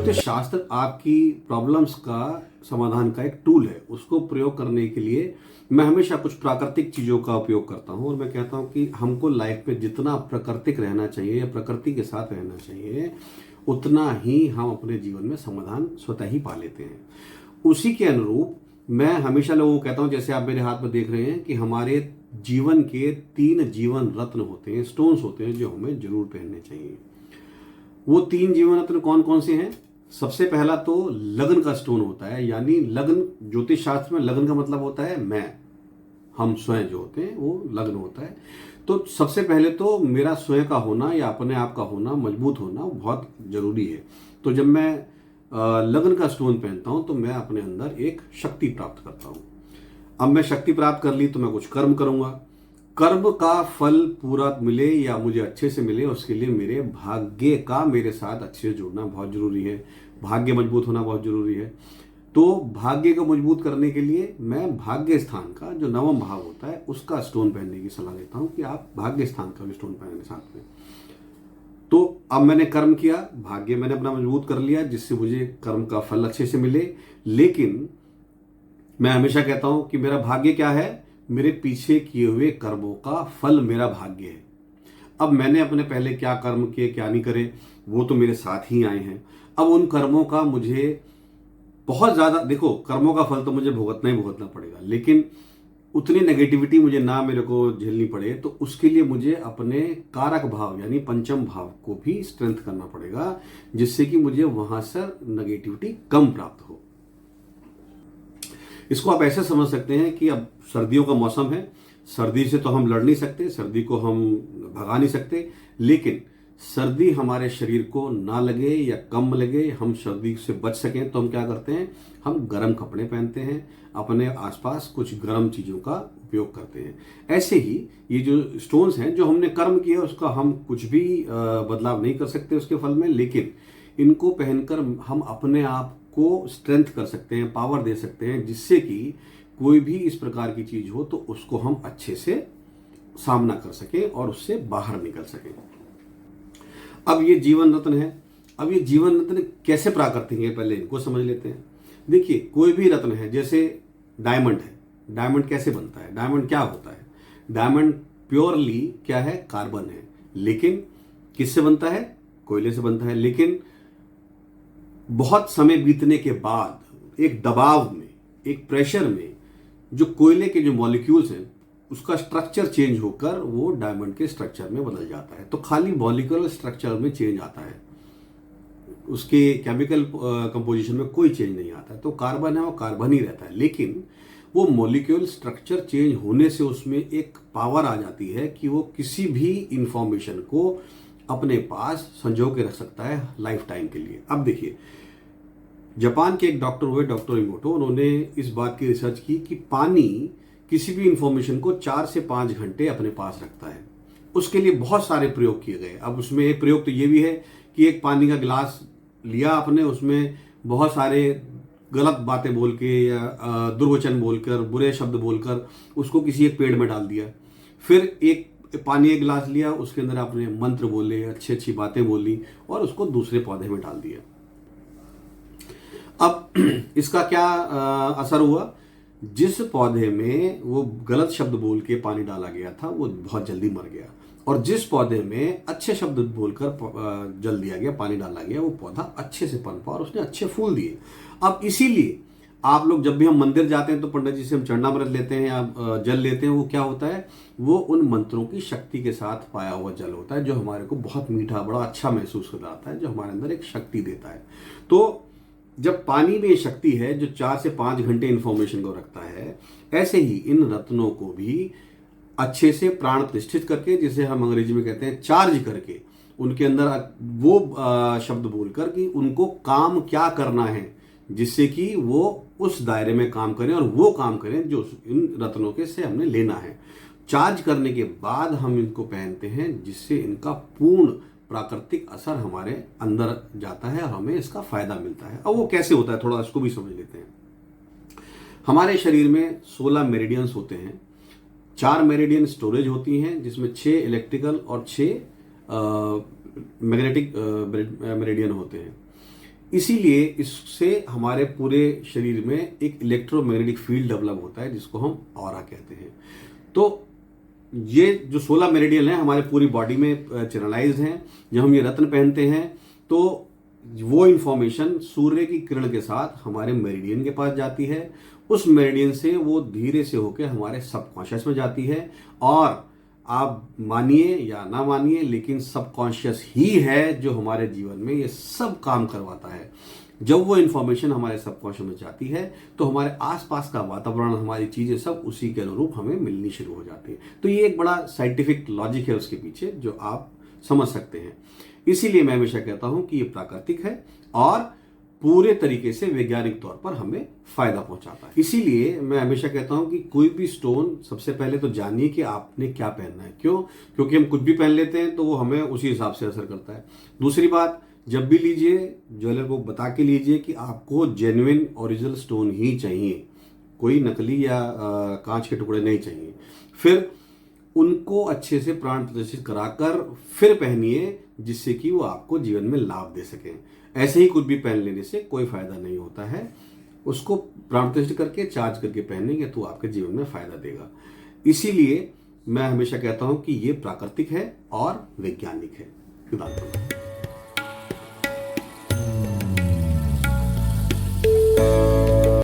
ज्योतिष शास्त्र आपकी प्रॉब्लम्स का समाधान का एक टूल है। उसको प्रयोग करने के लिए मैं हमेशा कुछ प्राकृतिक चीज़ों का उपयोग करता हूँ और मैं कहता हूँ कि हमको लाइफ में जितना प्राकृतिक रहना चाहिए या प्रकृति के साथ रहना चाहिए उतना ही हम अपने जीवन में समाधान स्वतः ही पा लेते हैं। उसी के अनुरूप मैं हमेशा लोगों को कहता हूँ, जैसे आप मेरे हाथ में देख रहे हैं कि हमारे जीवन के 3 जीवन रत्न होते हैं, स्टोन्स होते हैं जो हमें जरूर पहनने चाहिए। वो 3 जीवन रत्न कौन कौन से हैं? सबसे पहला तो लगन का स्टोन होता है, यानी लगन ज्योतिष शास्त्र में लगन का मतलब होता है मैं, हम स्वयं जो होते हैं वो लग्न होता है। तो सबसे पहले तो मेरा स्वयं का होना या अपने आप का होना, मजबूत होना बहुत जरूरी है। तो जब मैं लगन का स्टोन पहनता हूं तो मैं अपने अंदर एक शक्ति प्राप्त करता हूं। अब मैं शक्ति प्राप्त कर ली तो मैं कुछ कर्म करूंगा। कर्म का फल पूरा मिले या मुझे अच्छे से मिले, उसके लिए मेरे भाग्य का मेरे साथ अच्छे से जुड़ना बहुत जरूरी है। भाग्य मजबूत होना बहुत जरूरी है। तो भाग्य को मजबूत करने के लिए मैं भाग्य स्थान का जो नवम भाव होता है उसका स्टोन पहनने की सलाह देता हूं कि आप भाग्य स्थान का भी स्टोन पहने साथ में। तो अब मैंने कर्म किया, भाग्य मैंने अपना मजबूत कर लिया जिससे मुझे कर्म का फल अच्छे से मिले। लेकिन मैं हमेशा कहता हूं कि मेरा भाग्य क्या है? मेरे पीछे किए हुए कर्मों का फल मेरा भाग्य है। अब मैंने अपने पहले क्या कर्म किए क्या नहीं करे वो तो मेरे साथ ही आए हैं। अब उन कर्मों का मुझे बहुत ज्यादा, देखो कर्मों का फल तो मुझे भुगतना ही भुगतना पड़ेगा, लेकिन उतनी नेगेटिविटी मुझे ना मेरे को झेलनी पड़े, तो उसके लिए मुझे अपने कारक भाव यानी पंचम भाव को भी स्ट्रेंथ करना पड़ेगा जिससे कि मुझे वहां से नेगेटिविटी कम प्राप्त हो। इसको आप ऐसे समझ सकते हैं कि अब सर्दियों का मौसम है, सर्दी से तो हम लड़ नहीं सकते, सर्दी को हम भगा नहीं सकते, लेकिन सर्दी हमारे शरीर को ना लगे या कम लगे, हम सर्दी से बच सकें तो हम क्या करते हैं? हम गर्म कपड़े पहनते हैं, अपने आसपास कुछ गर्म चीज़ों का उपयोग करते हैं। ऐसे ही ये जो स्टोन्स हैं, जो हमने कर्म किया उसका हम कुछ भी बदलाव नहीं कर सकते उसके फल में, लेकिन इनको पहनकर हम अपने आप को स्ट्रेंथ कर सकते हैं, पावर दे सकते हैं, जिससे कि कोई भी इस प्रकार की चीज हो तो उसको हम अच्छे से सामना कर सकें और उससे बाहर निकल सकें। अब ये जीवन रत्न है। अब ये जीवन रत्न कैसे प्राकृतिक है पहले इनको समझ लेते हैं। देखिए, कोई भी रत्न है, जैसे डायमंड है, डायमंड कैसे बनता है? डायमंड क्या होता है? डायमंड प्योरली क्या है? कार्बन है। लेकिन किससे बनता है? कोयले से बनता है। लेकिन बहुत समय बीतने के बाद एक दबाव में, एक प्रेशर में, जो कोयले के जो मॉलिक्यूल्स हैं उसका स्ट्रक्चर चेंज होकर वो डायमंड के स्ट्रक्चर में बदल जाता है। तो खाली मॉलिक्यूलर स्ट्रक्चर में चेंज आता है, उसके केमिकल कंपोजिशन में कोई चेंज नहीं आता है। तो कार्बन है वो कार्बन ही रहता है, लेकिन वो मॉलिक्यूल स्ट्रक्चर चेंज होने से उसमें एक पावर आ जाती है कि वो किसी भी इंफॉर्मेशन को अपने पास संजो के रख सकता है लाइफ टाइम के लिए। अब देखिए, जापान के एक डॉक्टर हुए, डॉक्टर इमोटो, उन्होंने इस बात की रिसर्च की कि पानी किसी भी इंफॉर्मेशन को 4 से 5 घंटे अपने पास रखता है। उसके लिए बहुत सारे प्रयोग किए गए। अब उसमें एक प्रयोग तो ये भी है कि एक पानी का गिलास लिया आपने, उसमें बहुत सारे गलत बातें बोल के या दुर्वचन बोलकर, बुरे शब्द बोलकर उसको किसी एक पेड़ में डाल दिया। फिर एक पानी एक गिलास लिया, उसके अंदर आपने मंत्र बोले, अच्छी अच्छी बातें बोली और उसको दूसरे पौधे में डाल दिया। अब इसका क्या असर हुआ? जिस पौधे में वो गलत शब्द बोल के पानी डाला गया था वो बहुत जल्दी मर गया, और जिस पौधे में अच्छे शब्द बोलकर जल दिया गया, पानी डाला गया, वो पौधा अच्छे से पनपा और उसने अच्छे फूल दिए। अब इसीलिए आप लोग जब भी हम मंदिर जाते हैं तो पंडित जी से हम चरणामृत लेते हैं या जल लेते हैं, वो क्या होता है? वो उन मंत्रों की शक्ति के साथ पाया हुआ जल होता है जो हमारे को बहुत मीठा, बड़ा अच्छा महसूस कराता है, जो हमारे अंदर एक शक्ति देता है। तो जब पानी में शक्ति है जो 4 से 5 घंटे इंफॉर्मेशन को रखता है, ऐसे ही इन रत्नों को भी अच्छे से प्राण प्रतिष्ठित करके, जिसे हम अंग्रेजी में कहते हैं चार्ज करके, उनके अंदर वो शब्द बोलकर कि उनको काम क्या करना है जिससे कि वो उस दायरे में काम करें और वो काम करें जो इन रत्नों के से हमने लेना है। चार्ज करने के बाद हम इनको पहनते हैं जिससे इनका पूर्ण प्राकृतिक असर हमारे अंदर जाता है और हमें इसका फायदा मिलता है। अब वो कैसे होता है थोड़ा इसको भी समझ लेते हैं। हमारे शरीर में 16 मेरिडियंस होते हैं। 4 मेरिडियन स्टोरेज होती हैं जिसमें 6 इलेक्ट्रिकल और 6 मैग्नेटिक मेरिडियन होते हैं। इसीलिए इससे हमारे पूरे शरीर में एक इलेक्ट्रोमैग्नेटिक फील्ड डेवलप होता है जिसको हम ऑरा कहते हैं। तो ये जो 16 मेरिडियन है हमारे पूरी बॉडी में चैनलाइज्ड हैं। जब हम ये रत्न पहनते हैं तो वो इंफॉर्मेशन सूर्य की किरण के साथ हमारे मेरिडियन के पास जाती है। उस मेरिडियन से वो धीरे से होकर हमारे सबकॉन्शियस में जाती है। और आप मानिए या ना मानिए, लेकिन सबकॉन्शियस ही है जो हमारे जीवन में ये सब काम करवाता है। जब वो इंफॉर्मेशन हमारे सबकॉन्शियस में जाती है तो हमारे आसपास का वातावरण, हमारी चीजें सब उसी के अनुरूप हमें मिलनी शुरू हो जाती है। तो ये एक बड़ा साइंटिफिक लॉजिक है उसके पीछे जो आप समझ सकते हैं। इसीलिए मैं हमेशा कहता हूं कि ये प्राकृतिक है और पूरे तरीके से वैज्ञानिक तौर पर हमें फायदा पहुंचाता है। इसीलिए मैं हमेशा कहता हूं कि कोई भी स्टोन सबसे पहले तो जानिए कि आपने क्या पहनना है। क्यों? क्योंकि हम कुछ भी पहन लेते हैं तो वो हमें उसी हिसाब से असर करता है। दूसरी बात, जब भी लीजिए ज्वेलर को बता के लीजिए कि आपको जेन्युइन ओरिजिनल स्टोन ही चाहिए, कोई नकली या कांच के टुकड़े नहीं चाहिए। फिर उनको अच्छे से प्राण प्रतिष्ठित कराकर फिर पहनिए जिससे कि वो आपको जीवन में लाभ दे सके। ऐसे ही कुछ भी पहन लेने से कोई फायदा नहीं होता है। उसको प्राण प्रतिष्ठित करके चार्ज करके पहनेंगे तो आपके जीवन में फायदा देगा। इसीलिए मैं हमेशा कहता हूं कि ये प्राकृतिक है और वैज्ञानिक है।